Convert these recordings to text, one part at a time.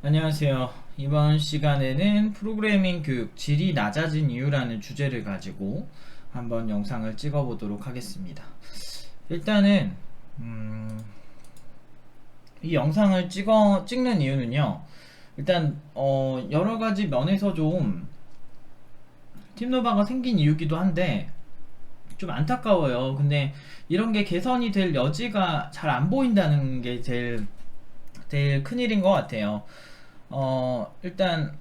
안녕하세요. 이번 시간에는 프로그래밍 교육 질이 낮아진 이유라는 주제를 가지고 한번 영상을 찍어 보도록 하겠습니다. 일단은 이 영상을 찍는 이유는요. 일단 여러 가지 면에서 좀 팀노바가 생긴 이유기도 한데 좀 안타까워요. 근데 이런 게 개선이 될 여지가 잘 안 보인다는 게 제일 큰일인 것 같아요. 일단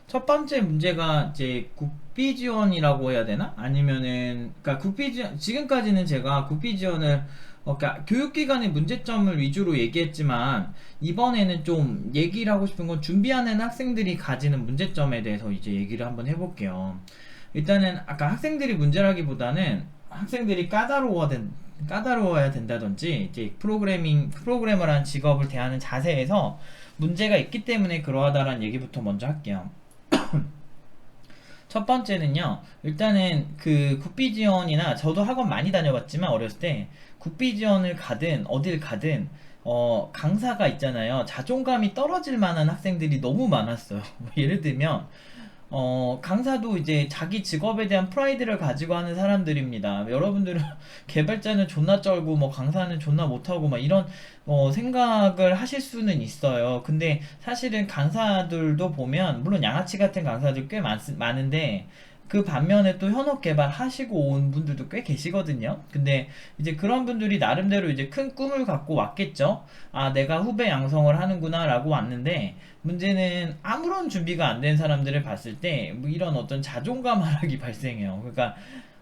첫 번째 문제가 이제 국비 지원이라고 해야 되나? 아니면은 그러니까 국비 지원 지금까지는 제가 국비 지원을 그러니까 교육기관의 문제점을 위주로 얘기했지만 이번에는 좀 얘기를 하고 싶은 건 준비하는 학생들이 가지는 문제점에 대해서 이제 얘기를 한번 해볼게요. 일단은 아까 학생들이 문제라기보다는 학생들이 까다로워야 된다든지 이제 프로그래머라는 직업을 대하는 자세에서 문제가 있기 때문에 그러하다라는 얘기부터 먼저 할게요. 첫 번째는요, 일단은 그 국비 지원이나 저도 학원 많이 다녀봤지만 어렸을 때 국비 지원을 가든 어딜 가든 강사가 있잖아요. 자존감이 떨어질 만한 학생들이 너무 많았어요. 예를 들면 강사도 이제 자기 직업에 대한 프라이드를 가지고 하는 사람들입니다. 여러분들은 개발자는 존나 쩔고 뭐 강사는 존나 못하고 막 이런 생각을 하실 수는 있어요. 근데 사실은 강사들도 보면 물론 양아치 같은 강사들 꽤 많은데 그 반면에 또 현업 개발 하시고 온 분들도 꽤 계시거든요. 근데 이제 그런 분들이 나름대로 이제 큰 꿈을 갖고 왔겠죠. 아, 내가 후배 양성을 하는구나 라고 왔는데 문제는 아무런 준비가 안 된 사람들을 봤을 때 뭐 이런 어떤 자존감 하락이 발생해요. 그러니까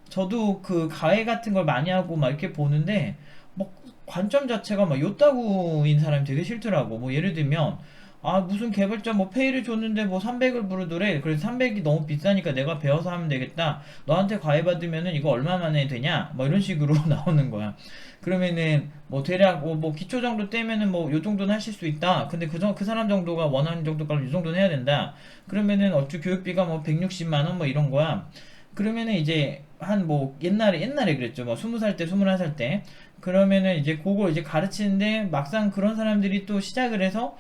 저도 그 가해 같은 걸 많이 하고 막 이렇게 보는데 뭐 관점 자체가 막 요따구인 사람이 되게 싫더라고. 뭐 예를 들면 아, 무슨 개발자 뭐 페이를 줬는데 뭐 300을 부르더래. 그래서 300이 너무 비싸니까 내가 배워서 하면 되겠다. 너한테 과외받으면은 이거 얼마 만에 되냐? 뭐 이런 식으로 나오는 거야. 그러면은 뭐 대략 뭐 기초 정도 떼면은 뭐 요 정도는 하실 수 있다. 근데 그 사람 정도가 원하는 정도까지 이 정도는 해야 된다. 그러면은 어쭈 교육비가 뭐 160만 원 뭐 이런 거야. 그러면은 이제 한 뭐 옛날에 그랬죠. 뭐 20살 때, 21살 때. 그러면은 이제 그걸 이제 가르치는데 막상 그런 사람들이 또 시작을 해서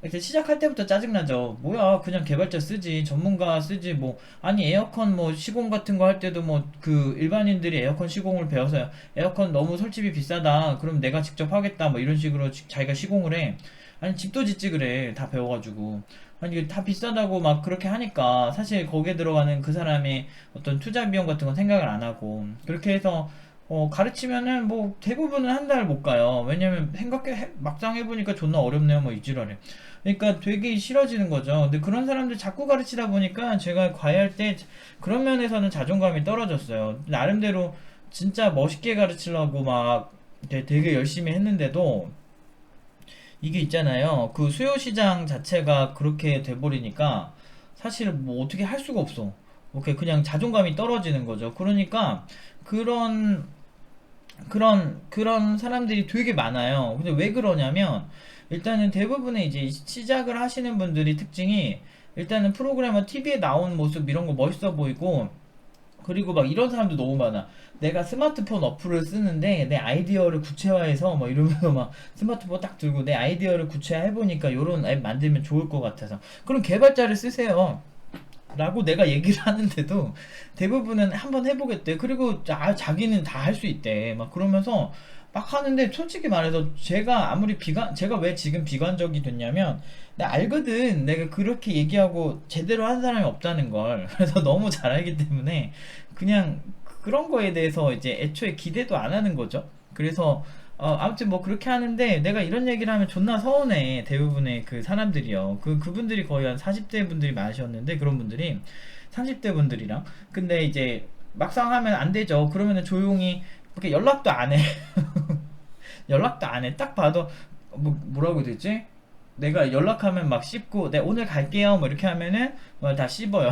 이렇게 시작할 때부터 짜증나죠. 뭐야, 그냥 개발자 쓰지, 전문가 쓰지, 뭐, 아니, 에어컨 뭐 시공 같은 거 할 때도 뭐, 그 일반인들이 에어컨 시공을 배워서 에어컨 너무 설치비 비싸다. 그럼 내가 직접 하겠다. 뭐 이런 식으로 자기가 시공을 해. 아니, 집도 짓지 그래. 다 배워가지고. 아니, 이게 다 비싸다고 막 그렇게 하니까 사실 거기에 들어가는 그 사람의 어떤 투자 비용 같은 건 생각을 안 하고. 그렇게 해서 가르치면은 뭐 대부분은 한 달 못 가요. 왜냐면 막상 해보니까 존나 어렵네요. 뭐 이지랄해. 그러니까 되게 싫어지는 거죠. 근데 그런 사람들 자꾸 가르치다 보니까 제가 과외할 때 그런 면에서는 자존감이 떨어졌어요. 나름대로 진짜 멋있게 가르치려고 막 되게 열심히 했는데도 이게 있잖아요. 그 수요 시장 자체가 그렇게 돼버리니까 사실 뭐 어떻게 할 수가 없어. 오케이, 그냥 자존감이 떨어지는 거죠. 그러니까 그런 사람들이 되게 많아요. 근데 왜 그러냐면 일단은 대부분의 이제 시작을 하시는 분들이 특징이 일단은 프로그래머 TV에 나온 모습 이런 거 멋있어 보이고 그리고 막 이런 사람도 너무 많아. 내가 스마트폰 어플을 쓰는데 내 아이디어를 구체화해서 뭐 이러면서 막 스마트폰 딱 들고 내 아이디어를 구체화해보니까 요런 앱 만들면 좋을 것 같아서 그럼 개발자를 쓰세요. 라고 내가 얘기를 하는데도 대부분은 한번 해보겠대. 그리고 자기는 다 할 수 있대. 막 그러면서 막 하는데 솔직히 말해서 제가 왜 지금 비관적이 됐냐면 내가 알거든. 내가 그렇게 얘기하고 제대로 한 사람이 없다는 걸. 그래서 너무 잘 알기 때문에 그냥 그런 거에 대해서 이제 애초에 기대도 안 하는 거죠. 그래서 아무튼 뭐 그렇게 하는데 내가 이런 얘기를 하면 존나 서운해. 대부분의 그 사람들이요. 그분들이 거의 한 40대 분들이 많으셨는데 그런 분들이 30대 분들이랑 근데 이제 막상 하면 안 되죠. 그러면은 조용히 이렇게 연락도 안 해. 연락도 안 해. 딱 봐도 뭐라고 해야 되지? 내가 연락하면 막 씹고 네 오늘 갈게요 뭐 이렇게 하면은 다 씹어요.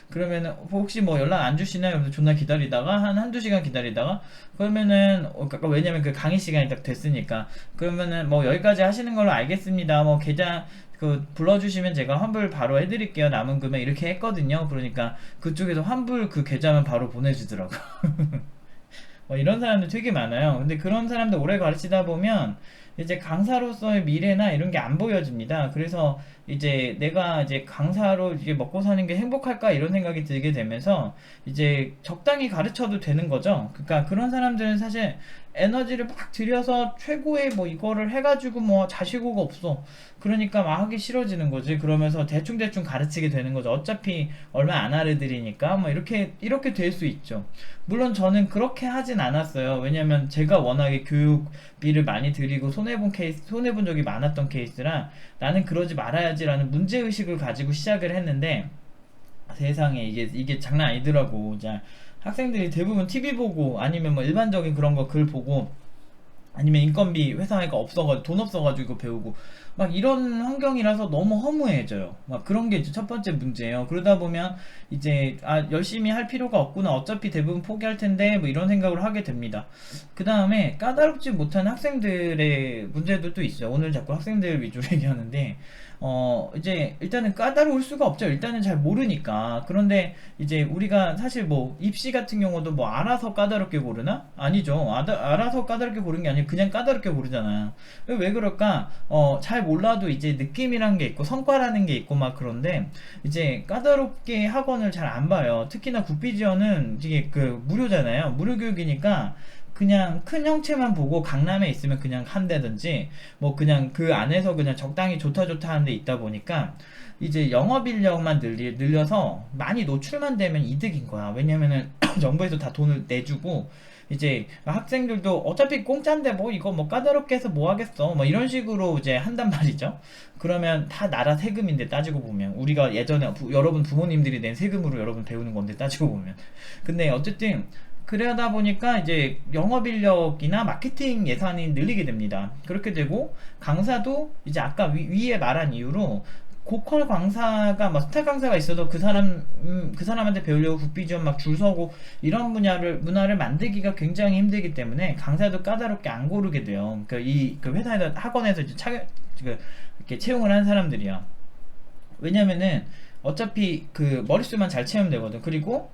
그러면은 혹시 뭐 연락 안 주시나요? 그러면 존나 기다리다가 한 한두 시간 기다리다가 그러면은 그러니까 왜냐면 그 강의 시간이 딱 됐으니까 그러면은 뭐 여기까지 하시는 걸로 알겠습니다. 뭐 계좌 그 불러주시면 제가 환불 바로 해드릴게요. 남은 금액 이렇게 했거든요. 그러니까 그쪽에서 환불 그 계좌만 바로 보내주더라고. 이런 사람들 되게 많아요. 근데 그런 사람들 오래 가르치다 보면 이제 강사로서의 미래나 이런 게 안 보여집니다. 그래서 이제 내가 이제 강사로 이제 먹고 사는 게 행복할까 이런 생각이 들게 되면서 이제 적당히 가르쳐도 되는 거죠. 그러니까 그런 사람들은 사실 에너지를 막 들여서 최고의 뭐 이거를 해가지고 뭐 자시고가 없어. 그러니까 막 하기 싫어지는 거지. 그러면서 대충대충 가르치게 되는 거죠. 어차피 얼마 안 알아들이니까 뭐 이렇게 될 수 있죠. 물론 저는 그렇게 하진 않았어요. 왜냐면 제가 워낙에 교육비를 많이 들이고 손해본 적이 많았던 케이스라 나는 그러지 말아야지라는 문제의식을 가지고 시작을 했는데 세상에 이게 장난 아니더라고. 자, 학생들이 대부분 TV 보고 아니면 뭐 일반적인 그런 거 글 보고 아니면 인건비 회사가 없어가지고 돈 없어가지고 이거 배우고 막 이런 환경이라서 너무 허무해져요. 막 그런 게 이제 첫 번째 문제예요. 그러다 보면 이제 아 열심히 할 필요가 없구나. 어차피 대부분 포기할 텐데 뭐 이런 생각을 하게 됩니다. 그 다음에 까다롭지 못한 학생들의 문제도 또 있어요. 오늘 자꾸 학생들 위주로 얘기하는데 이제 일단은 까다로울 수가 없죠. 일단은 잘 모르니까. 그런데 이제 우리가 사실 뭐 입시 같은 경우도 뭐 알아서 까다롭게 고르나? 아니죠. 알아서 까다롭게 고르는 게 아니고 그냥 까다롭게 고르잖아요. 왜 그럴까? 잘 몰라도 이제 느낌이란 게 있고 성과라는 게 있고 막 그런데 이제 까다롭게 학원을 잘 안 봐요. 특히나 국비 지원은 이게 그 무료잖아요. 무료 교육이니까 그냥 큰 형체만 보고 강남에 있으면 그냥 한다든지 뭐 그냥 그 안에서 그냥 적당히 좋다 좋다 하는 데 있다 보니까 이제 영업 인력만 늘려서 많이 노출만 되면 이득인 거야. 왜냐면은 정부에서 다 돈을 내주고 이제 학생들도 어차피 공짜인데 뭐 이거 뭐 까다롭게 해서 뭐 하겠어 뭐 이런 식으로 이제 한단 말이죠. 그러면 다 나라 세금인데 따지고 보면 우리가 예전에 여러분 부모님들이 낸 세금으로 여러분 배우는 건데 따지고 보면 근데 어쨌든 그러다 보니까 이제 영업 인력이나 마케팅 예산이 늘리게 됩니다. 그렇게 되고 강사도 이제 아까 위에 말한 이유로 고퀄 강사가 막 스타 강사가 있어도 그 사람한테 배우려고 국비 지원 막 줄 서고 이런 문화를 만들기가 굉장히 힘들기 때문에 강사도 까다롭게 안 고르게 돼요. 그 그 회사에서 학원에서 이제 이렇게 채용을 한 사람들이요. 왜냐면은 어차피 그 머릿수만 잘 채우면 되거든. 그리고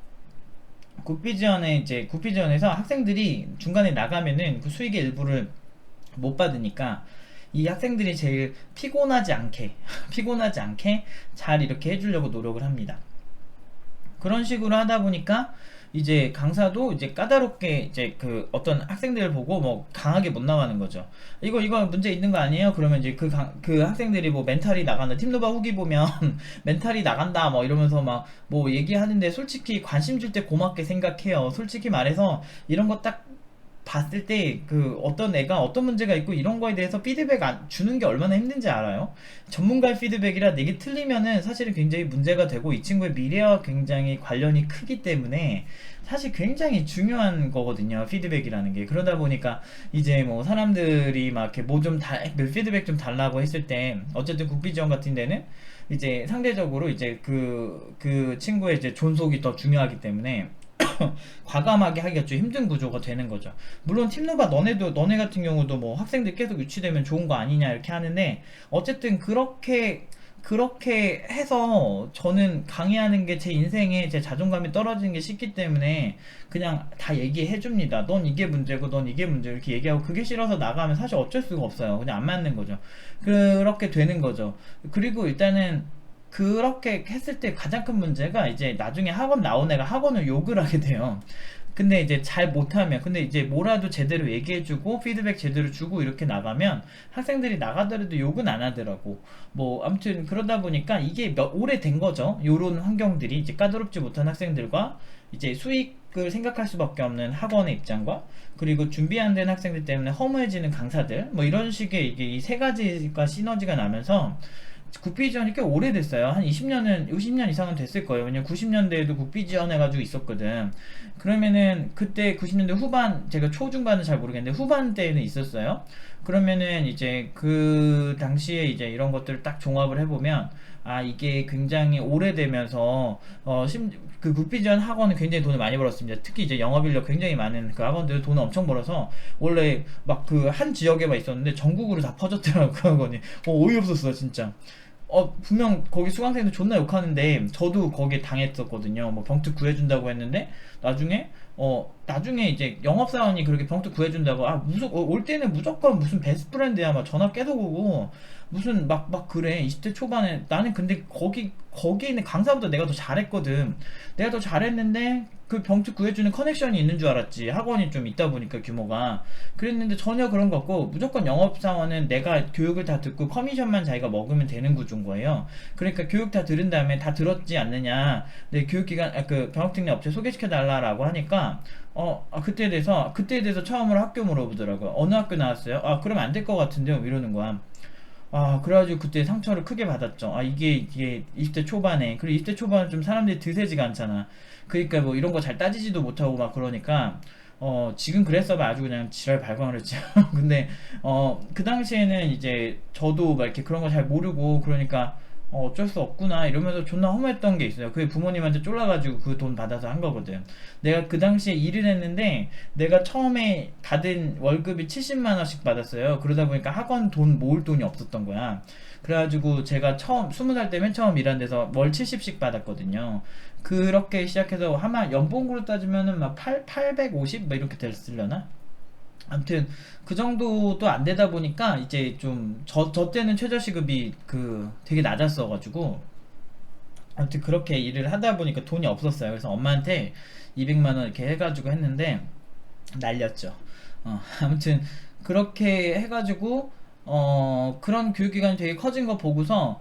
국비지원에서 학생들이 중간에 나가면은 그 수익의 일부를 못 받으니까 이 학생들이 제일 피곤하지 않게 피곤하지 않게 잘 이렇게 해주려고 노력을 합니다. 그런 식으로 하다 보니까 이제 강사도 이제 까다롭게 이제 그 어떤 학생들을 보고 뭐 강하게 못 나가는 거죠. 이거 문제 있는 거 아니에요? 그러면 이제 그 학생들이 뭐 멘탈이 나간다. 팀노바 후기 보면 멘탈이 나간다 뭐 이러면서 막 뭐 얘기하는데 솔직히 관심 줄 때 고맙게 생각해요. 솔직히 말해서 이런 거 딱 봤을 때 그 어떤 애가 어떤 문제가 있고 이런 거에 대해서 피드백 주는 게 얼마나 힘든지 알아요? 전문가의 피드백이라 내게 틀리면은 사실은 굉장히 문제가 되고 이 친구의 미래와 굉장히 관련이 크기 때문에 사실 굉장히 중요한 거거든요. 피드백이라는 게. 그러다 보니까 이제 뭐 사람들이 막 이렇게 뭐 좀 피드백 좀 달라고 했을 때 어쨌든 국비지원 같은 데는 이제 상대적으로 이제 그 친구의 이제 존속이 더 중요하기 때문에 과감하게 하기가 좀 힘든 구조가 되는 거죠. 물론 팀노바 너네 같은 경우도 뭐 학생들 계속 유치되면 좋은 거 아니냐 이렇게 하는데 어쨌든 그렇게 해서 저는 강의하는 게 제 인생에 제 자존감이 떨어지는 게 싫기 때문에 그냥 다 얘기해 줍니다. 넌 이게 문제고 넌 이게 문제고 이렇게 얘기하고 그게 싫어서 나가면 사실 어쩔 수가 없어요. 그냥 안 맞는 거죠. 그렇게 되는 거죠. 그리고 일단은 그렇게 했을 때 가장 큰 문제가 이제 나중에 학원 나온 애가 학원을 욕을 하게 돼요. 근데 이제 잘 못하면 근데 이제 뭐라도 제대로 얘기해주고 피드백 제대로 주고 이렇게 나가면 학생들이 나가더라도 욕은 안 하더라고. 뭐 아무튼 그러다 보니까 이게 오래된 거죠. 요런 환경들이 이제 까다롭지 못한 학생들과 이제 수익을 생각할 수밖에 없는 학원의 입장과 그리고 준비 안 된 학생들 때문에 허무해지는 강사들 뭐 이런 식의 이게 이 세 가지가 시너지가 나면서 국비지원이 꽤 오래됐어요. 한 20년 이상은 됐을 거예요. 왜냐면 90년대에도 국비지원 해가지고 있었거든. 그러면은 그때 90년대 후반, 제가 초중반은 잘 모르겠는데 후반 때는 있었어요. 그러면은 이제 그 당시에 이제 이런 것들을 딱 종합을 해보면 아 이게 굉장히 오래되면서 그 국비지원 학원은 굉장히 돈을 많이 벌었습니다. 특히 이제 영업인력 굉장히 많은 그 학원들 돈을 엄청 벌어서 원래 막 그 한 지역에만 있었는데 전국으로 다 퍼졌더라고 그 학원이. 어이없었어 진짜. 분명 거기 수강생들 존나 욕하는데 저도 거기에 당했었거든요. 뭐 병특 구해준다고 했는데 나중에 나중에 이제 영업사원이 그렇게 병트 구해준다고, 올 때는 무조건 무슨 베스트 프렌드야, 막 전화 계속 오고, 무슨 막 그래. 20대 초반에. 나는 근데 거기 있는 강사보다 내가 더 잘했거든. 내가 더 잘했는데, 그 병트 구해주는 커넥션이 있는 줄 알았지. 학원이 좀 있다 보니까 규모가. 그랬는데 전혀 그런 거 없고, 무조건 영업사원은 내가 교육을 다 듣고 커미션만 자기가 먹으면 되는 구조인 거예요. 그러니까 교육 다 들은 다음에 다 들었지 않느냐. 내 교육기관, 그 병역특례 업체 소개시켜달라고 하니까, 그때에 대해서 처음으로 학교 물어보더라고요. 어느 학교 나왔어요? 그러면 안 될 것 같은데요? 이러는 거야. 그래가지고 그때 상처를 크게 받았죠. 이게 20대 초반에. 그리고 20대 초반은 좀 사람들이 드세지가 않잖아. 그러니까 뭐 이런 거 잘 따지지도 못하고 막 그러니까, 지금 그랬어봐 아주 그냥 지랄 발광을 했죠. 근데, 그 당시에는 이제 저도 막 이렇게 그런 거 잘 모르고 그러니까, 어쩔 수 없구나 이러면서 존나 허무했던 게 있어요. 그게 부모님한테 쫄라가지고 그 돈 받아서 한 거거든. 내가 그 당시에 일을 했는데 내가 처음에 받은 월급이 70만 원씩 받았어요. 그러다 보니까 학원 돈 모을 돈이 없었던 거야. 그래가지고 제가 처음 20살 때 맨 처음 일한 데서 월 70씩 받았거든요. 그렇게 시작해서 아마 연봉으로 따지면은 막 850? 막 이렇게 됐으려나? 아무튼 그 정도도 안 되다 보니까 이제 좀 저 때는 최저시급이 되게 낮았어가지고, 아무튼 그렇게 일을 하다 보니까 돈이 없었어요. 그래서 엄마한테 200만 원 이렇게 해가지고 했는데 날렸죠. 아무튼 그렇게 해가지고, 그런 교육기관이 되게 커진 거 보고서,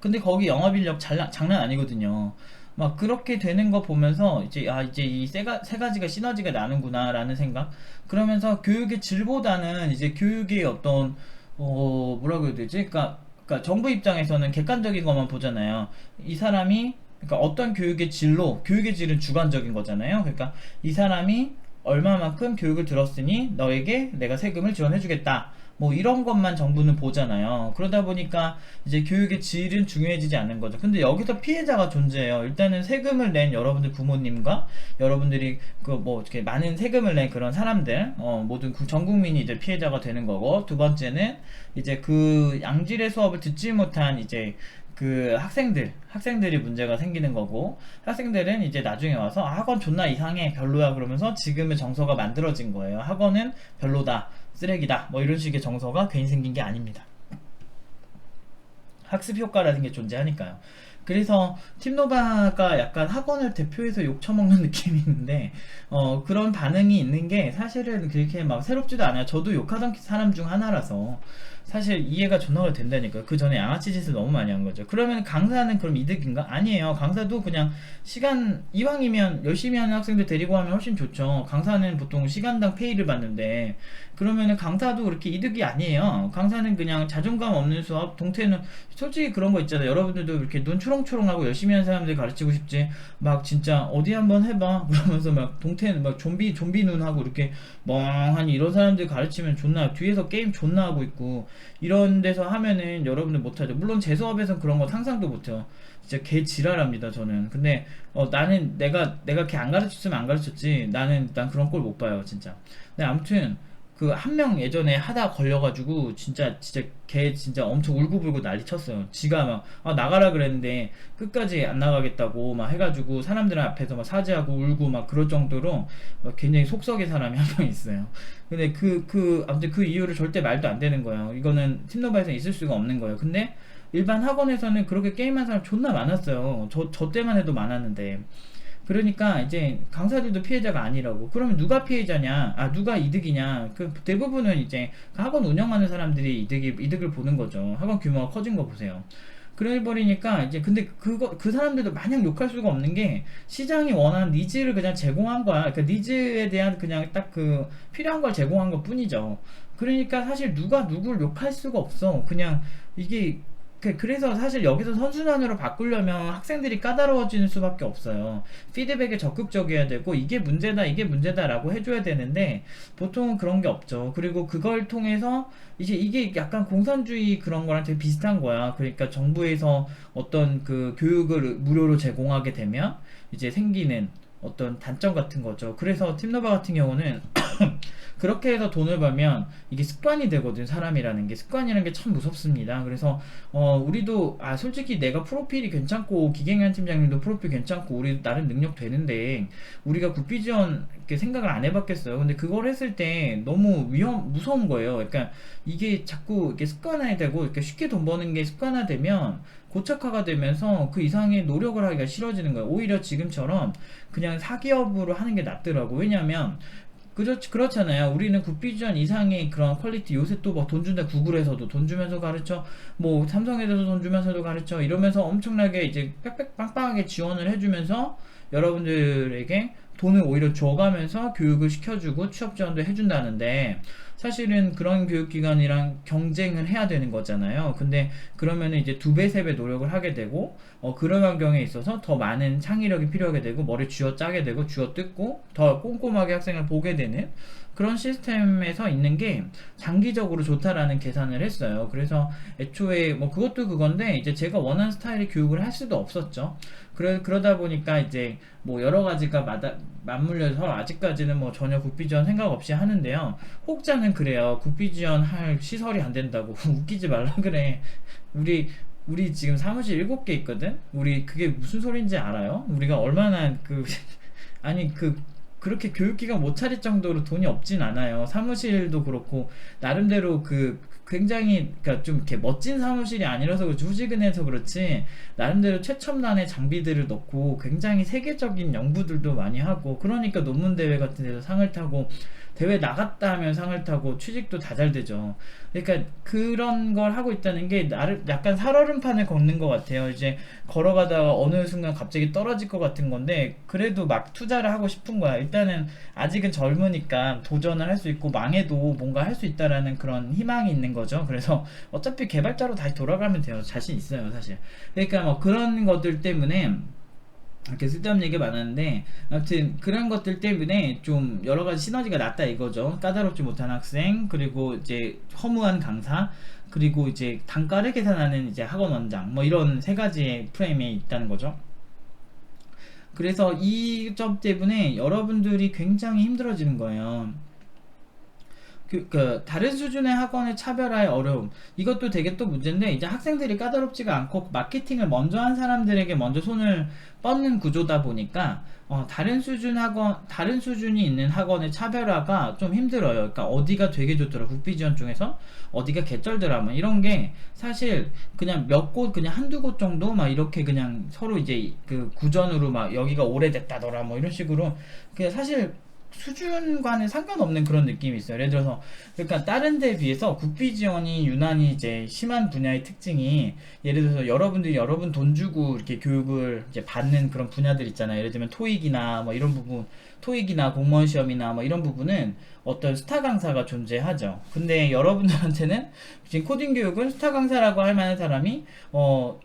근데 거기 영업인력 장난 아니거든요. 막 그렇게 되는 거 보면서 이제 이 세 가지가 시너지가 나는구나라는 생각. 그러면서 교육의 질보다는 이제 교육의 어떤, 뭐라고 해야 되지? 그러니까 정부 입장에서는 객관적인 것만 보잖아요. 이 사람이, 그러니까 어떤 교육의 질은 주관적인 거잖아요. 그러니까 이 사람이 얼마만큼 교육을 들었으니 너에게 내가 세금을 지원해주겠다. 뭐 이런 것만 정부는 보잖아요. 그러다 보니까 이제 교육의 질은 중요해지지 않는 거죠. 근데 여기서 피해자가 존재해요. 일단은 세금을 낸 여러분들 부모님과 여러분들이 이렇게 많은 세금을 낸 그런 사람들, 모든 전 국민이 이제 피해자가 되는 거고, 두 번째는 이제 그 양질의 수업을 듣지 못한 이제 그 학생들이 문제가 생기는 거고, 학생들은 이제 나중에 와서 학원 존나 이상해, 별로야 그러면서 지금의 정서가 만들어진 거예요. 학원은 별로다, 쓰레기다, 뭐 이런 식의 정서가 괜히 생긴 게 아닙니다. 학습 효과라는 게 존재하니까요. 그래서 팀노바가 약간 학원을 대표해서 욕처먹는 느낌이 있는데, 그런 반응이 있는 게 사실은 그렇게 막 새롭지도 않아요. 저도 욕하던 사람 중 하나라서 사실 이해가 존나가 된다니까요. 그 전에 양아치 짓을 너무 많이 한 거죠. 그러면 강사는 그럼 이득인가? 아니에요. 강사도 그냥 시간, 이왕이면 열심히 하는 학생들 데리고 하면 훨씬 좋죠. 강사는 보통 시간당 페이를 받는데, 그러면은 강사도 그렇게 이득이 아니에요. 강사는 그냥 자존감 없는 수업, 동태는 솔직히 그런 거 있잖아요. 여러분들도 이렇게 눈 초롱초롱하고 열심히 하는 사람들 가르치고 싶지, 막 진짜 어디 한번 해봐 그러면서 막 동태는 막 좀비 눈하고 이렇게 멍하니 이런 사람들 가르치면 존나 뒤에서 게임 존나 하고 있고, 이런 데서 하면은 여러분들 못하죠. 물론 제 수업에선 그런 거 상상도 못해요. 진짜 개 지랄합니다 저는. 근데 나는 내가 걔 안 가르쳤으면 안 가르쳤지, 난 그런 꼴 못 봐요 진짜. 근데 아무튼 그 한 명 예전에 하다 걸려가지고 진짜 걔 진짜 엄청 울고불고 난리 쳤어요. 지가 막 나가라 그랬는데 끝까지 안 나가겠다고 막 해가지고 사람들 앞에서 막 사죄하고 울고 막 그럴 정도로 굉장히 속썩의 사람이 한 명 있어요. 근데 아무튼 그 이유를 절대 말도 안 되는 거예요. 이거는 팀노바에서 있을 수가 없는 거예요. 근데 일반 학원에서는 그렇게 게임한 사람 존나 많았어요. 저 때만 해도 많았는데. 그러니까 이제 강사들도 피해자가 아니라고. 그러면 누가 피해자냐? 누가 이득이냐? 그 대부분은 이제 그 학원 운영하는 사람들이 이득을 보는 거죠. 학원 규모가 커진 거 보세요. 그래 버리니까 이제, 근데 그 사람들도 마냥 욕할 수가 없는 게, 시장이 원하는 니즈를 그냥 제공한 거야. 그 니즈에 대한 그냥 딱 필요한 걸 제공한 것 뿐이죠. 그러니까 사실 누가 누굴 욕할 수가 없어. 그냥 이게, 그래서 사실 여기서 선순환으로 바꾸려면 학생들이 까다로워지는 수밖에 없어요. 피드백에 적극적이어야 되고, 이게 문제다 라고 해줘야 되는데 보통은 그런 게 없죠. 그리고 그걸 통해서 이게 약간 공산주의 그런 거랑 되게 비슷한 거야. 그러니까 정부에서 어떤 그 교육을 무료로 제공하게 되면 이제 생기는 어떤 단점 같은 거죠. 그래서 팀노바 같은 경우는 그렇게 해서 돈을 벌면 이게 습관이 되거든. 사람이라는 게 습관이라는 게 참 무섭습니다. 그래서 우리도 솔직히 내가 프로필이 괜찮고 기갱현 팀장님도 프로필 괜찮고 우리 나름 능력 되는데 우리가 구피 지원 이렇게 생각을 안 해봤겠어요. 근데 그걸 했을 때 너무 무서운 거예요. 그러니까 이게 자꾸 이렇게 습관화가 되고 이렇게 쉽게 돈 버는 게 습관화되면 고착화가 되면서 그 이상의 노력을 하기가 싫어지는 거예요. 오히려 지금처럼 그냥 사기업으로 하는 게 낫더라고. 왜냐면 그렇잖아요. 우리는 굿비전 이상의 그런 퀄리티 요새 또 막 돈 준다. 구글에서도 돈 주면서 가르쳐, 뭐 삼성에서도 돈 주면서도 가르쳐 이러면서 엄청나게 이제 빽빽 빵빵하게 지원을 해주면서 여러분들에게 돈을 오히려 줘가면서 교육을 시켜주고 취업 지원도 해준다는데 사실은 그런 교육기관이랑 경쟁을 해야 되는 거잖아요. 근데 그러면은 이제 두 배, 세 배 노력을 하게 되고 그런 환경에 있어서 더 많은 창의력이 필요하게 되고 머리 쥐어 짜게 되고 쥐어 뜯고 더 꼼꼼하게 학생을 보게 되는 그런 시스템에서 있는 게 장기적으로 좋다라는 계산을 했어요. 그래서 애초에 뭐 그것도 그건데 이제 제가 원하는 스타일의 교육을 할 수도 없었죠. 그러다 보니까 이제 뭐 여러 가지가 맞물려서 아직까지는 뭐 전혀 국비 지원 생각 없이 하는데요. 혹자는 그래요. 국비 지원 할 시설이 안 된다고. 웃기지 말라 그래. 우리 지금 사무실 7개 있거든? 우리 그게 무슨 소린지 알아요? 우리가 얼마나 아니 그렇게 교육기관 못 차릴 정도로 돈이 없진 않아요. 사무실도 그렇고 나름대로 굉장히 그러니까 좀 이렇게 멋진 사무실이 아니라서 그렇지 후지근해서 그렇지 나름대로 최첨단의 장비들을 넣고 굉장히 세계적인 연구들도 많이 하고 그러니까 논문 대회 같은 데서 상을 타고 대회 나갔다 하면 상을 타고 취직도 다 잘 되죠. 그러니까 그런 걸 하고 있다는 게 나를 약간 살얼음판을 걷는 것 같아요. 이제 걸어가다가 어느 순간 갑자기 떨어질 것 같은 건데 그래도 막 투자를 하고 싶은 거야. 일단은 아직은 젊으니까 도전을 할 수 있고 망해도 뭔가 할 수 있다라는 그런 희망이 있는 거죠. 그래서 어차피 개발자로 다시 돌아가면 돼요. 자신 있어요, 사실. 그러니까 뭐 그런 것들 때문에 이렇게 쓸데없는 얘기가 많았는데 아무튼 그런 것들 때문에 좀 여러가지 시너지가 났다 이거죠. 까다롭지 못한 학생 그리고 이제 허무한 강사 그리고 이제 단가를 계산하는 이제 학원 원장 뭐 이런 세 가지의 프레임이 있다는 거죠. 그래서 이 점 때문에 여러분들이 굉장히 힘들어지는 거예요. 다른 수준의 학원의 차별화의 어려움 이것도 되게 또 문제인데 이제 학생들이 까다롭지가 않고 마케팅을 먼저 한 사람들에게 먼저 손을 뻗는 구조다 보니까 다른 수준이 있는 학원의 차별화가 좀 힘들어요. 그러니까 어디가 되게 좋더라 국비 지원 중에서 어디가 개쩔더라 막 이런 게 사실 그냥 몇 곳 그냥 한두 곳 정도 막 이렇게 그냥 서로 이제 그 구전으로 막 여기가 오래됐다더라 뭐 이런 식으로 그냥 사실 수준과는 상관없는 그런 느낌이 있어요. 예를 들어서 그러니까 다른 데에 비해서 국비 지원이 유난히 이제 심한 분야의 특징이 예를 들어서 여러분들이 여러분 돈 주고 이렇게 교육을 이제 받는 그런 분야들 있잖아요. 예를 들면 토익이나 뭐 이런 부분, 토익이나 공무원 시험이나 뭐 이런 부분은 어떤 스타 강사가 존재하죠. 근데 여러분들한테는 지금 코딩 교육은 스타 강사라고 할 만한 사람이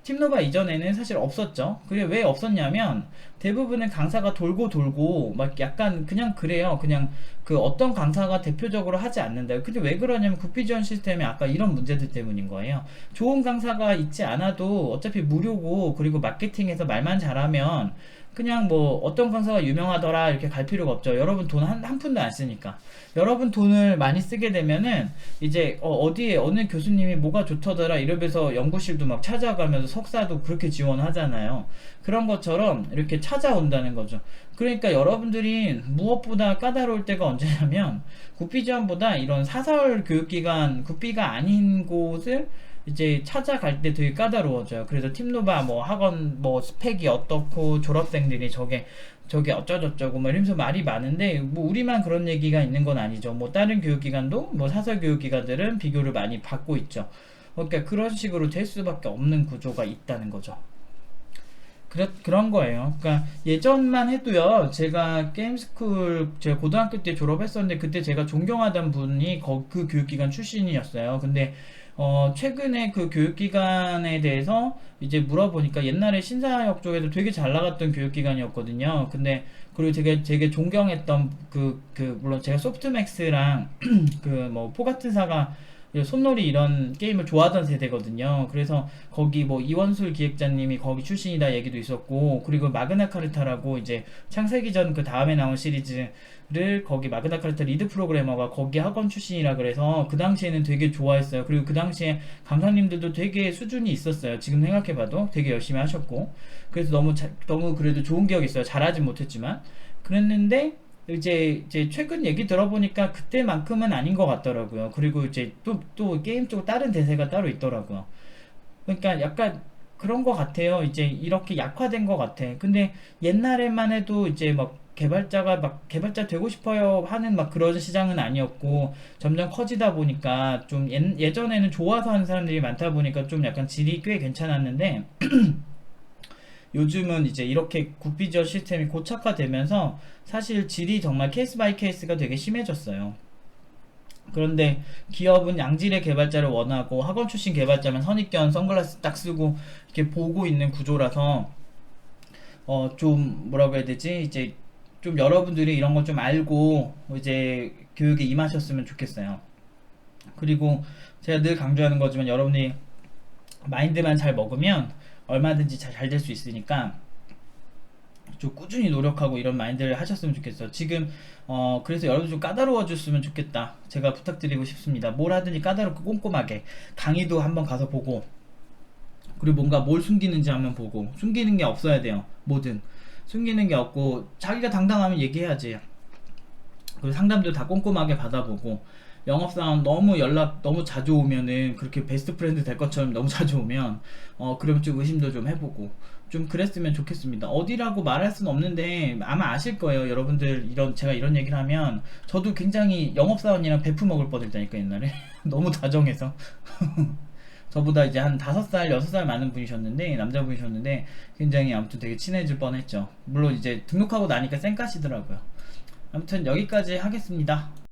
팀노바 이전에는 사실 없었죠. 그게 왜 없었냐면 대부분의 강사가 돌고 돌고 막 약간 그냥 그래요. 그냥 그 어떤 강사가 대표적으로 하지 않는다. 근데 왜 그러냐면 국비 지원 시스템에 아까 이런 문제들 때문인 거예요. 좋은 강사가 있지 않아도 어차피 무료고 그리고 마케팅에서 말만 잘하면 그냥 뭐 어떤 강사가 유명하더라 이렇게 갈 필요가 없죠. 여러분 돈 한 푼도 안 쓰니까. 여러분 돈을 많이 쓰게 되면은 이제 어디에 어느 교수님이 뭐가 좋더라 이러면서 연구실도 막 찾아가면서 석사도 그렇게 지원하잖아요. 그런 것처럼 이렇게 찾아온다는 거죠. 그러니까 여러분들이 무엇보다 까다로울 때가 언제냐면 국비 지원보다 이런 사설 교육기관 국비가 아닌 곳을 이제 찾아갈 때 되게 까다로워져요. 그래서 팀노바 뭐 학원 뭐 스펙이 어떻고 졸업생들이 저게 어쩌고저쩌고 뭐 이러면서 말이 많은데 뭐 우리만 그런 얘기가 있는 건 아니죠. 뭐 다른 교육기관도 뭐 사설 교육기관들은 비교를 많이 받고 있죠. 그러니까 그런 식으로 될 수밖에 없는 구조가 있다는 거죠. 그런 거예요. 그러니까 예전만 해도요, 제가 게임스쿨, 제가 고등학교 때 졸업했었는데, 그때 제가 존경하던 분이 그 교육기관 출신이었어요. 근데, 최근에 그 교육기관에 대해서 이제 물어보니까 옛날에 신사역 쪽에도 되게 잘 나갔던 교육기관이었거든요. 근데, 그리고 되게 존경했던 물론 제가 소프트맥스랑 포가트사가 그리고 손놀이 이런 게임을 좋아하던 세대거든요. 그래서 거기 뭐 이원술 기획자님이 거기 출신이다 얘기도 있었고, 그리고 마그나 카르타라고 이제 창세기전 그 다음에 나온 시리즈를 거기 마그나 카르타 리드 프로그래머가 거기 학원 출신이라 그래서 그 당시에는 되게 좋아했어요. 그리고 그 당시에 강사님들도 되게 수준이 있었어요. 지금 생각해봐도 되게 열심히 하셨고, 그래서 너무 그래도 좋은 기억이 있어요. 잘하진 못했지만. 그랬는데 이제 최근 얘기 들어보니까 그때만큼은 아닌 것 같더라고요. 그리고 이제 또 게임 쪽 다른 대세가 따로 있더라고요. 그러니까 약간 그런 것 같아요. 이제 이렇게 약화된 것 같아. 근데 옛날에만 해도 이제 막 개발자가 막 개발자 되고 싶어요 하는 막 그런 시장은 아니었고, 점점 커지다 보니까 좀 예전에는 좋아서 하는 사람들이 많다 보니까 좀 약간 질이 꽤 괜찮았는데, 요즘은 이제 이렇게 굿비주얼 시스템이 고착화되면서 사실 질이 정말 케이스 바이 케이스가 되게 심해졌어요. 그런데 기업은 양질의 개발자를 원하고, 학원 출신 개발자면 선입견 선글라스 딱 쓰고 이렇게 보고 있는 구조라서 좀 뭐라고 해야 되지? 이제 좀 여러분들이 이런 걸 좀 알고 이제 교육에 임하셨으면 좋겠어요. 그리고 제가 늘 강조하는 거지만, 여러분이 마인드만 잘 먹으면 얼마든지 잘 될 수 있으니까 좀 꾸준히 노력하고 이런 마인드를 하셨으면 좋겠어요. 지금 그래서 여러분 좀 까다로워 줬으면 좋겠다, 제가 부탁드리고 싶습니다. 뭘 하든지 까다롭고 꼼꼼하게, 강의도 한번 가서 보고, 그리고 뭔가 뭘 숨기는지 한번 보고. 숨기는 게 없어야 돼요. 뭐든 숨기는 게 없고, 자기가 당당하면 얘기해야지. 그리고 상담도 다 꼼꼼하게 받아보고, 영업사원 너무 연락 너무 자주 오면은, 그렇게 베스트 프렌드 될 것처럼 너무 자주 오면 그러면 좀 의심도 좀 해보고, 좀 그랬으면 좋겠습니다. 어디라고 말할 수는 없는데 아마 아실 거예요. 여러분들, 제가 이런 얘기를 하면 저도 굉장히 영업사원이랑 베프 먹을 뻔했다니까 옛날에. 너무 다정해서. 저보다 이제 한 5살 6살 많은 분이셨는데, 남자분이셨는데, 굉장히 아무튼 되게 친해질 뻔했죠. 물론 이제 등록하고 나니까 쌩까시더라고요. 아무튼 여기까지 하겠습니다.